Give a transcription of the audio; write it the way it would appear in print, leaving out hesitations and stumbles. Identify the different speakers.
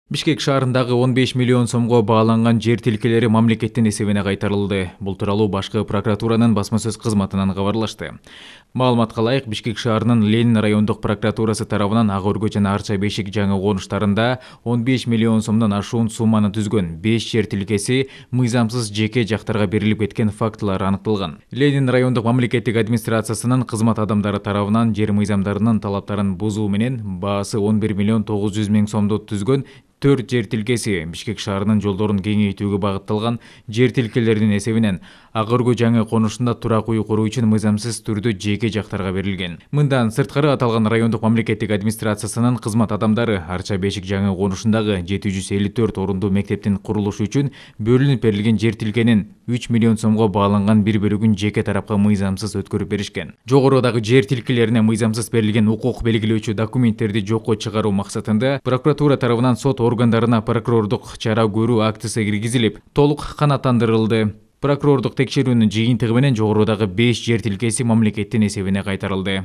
Speaker 1: Бишкек шаарындагы 15 миллион сомго бааланган жер тилкелери мамлекеттин эсебине кайтарылды. Бул тууралуу башкы прокуратуранын басма сөз кызматынан кабарлашты. Маалыматка ылайык, Бишкек шаарынын Ленин райондук прокуратурасы тарабынан Ак Өргө жана Арча Бешик жаңы конуштарында 15 миллион сомдон ашуун сумманы түзгөн 5 жер тилкеси мыйзамсыз жеке жактарга берилип кеткен фактылары аныкталган. Ленин райондук мамлекеттик администрациясынын кызмат адамдары тарабынан жер мыйзамдарынын талаптарын бузуу менен баасы 11 миллион 900 миң сомду түзгөн 4 жер тилкеси Бишкек шаарынын жолдорун кеңейтүүгө багытталган жер тилкелеринин эсебинен Ак Өргө жаңы конушунда турак үй куруу үчүн мыйзамсыз түрдө жеке жактарга берилген. Мындан сырткары аталган райондук мамлекеттик администрациясынын кызмат адамдары Арча Бешик жаңы конушундагы 754 орундуу мектептин курулушу үчүн бөлүнүп берилген жер тилкенин 3 миллион сомго бааланган бир бөлүгүн жеке тарапка мыйзамсыз өткөрүп беришкен. Жогорудагы жер тилкелерине мыйзамсыз берилген укук белгилөөчү документтерди жокко чыгаруу максатында прокуратура тарабынан сот органдарына прокурордук чара көрүү актысы киргизилип, толук канааттандырылды. Прокурордук текшерүүнүн жыйынтыгы менен жогорудагы 5 жер тилкеси мамлекеттин эсебине кайтарылды.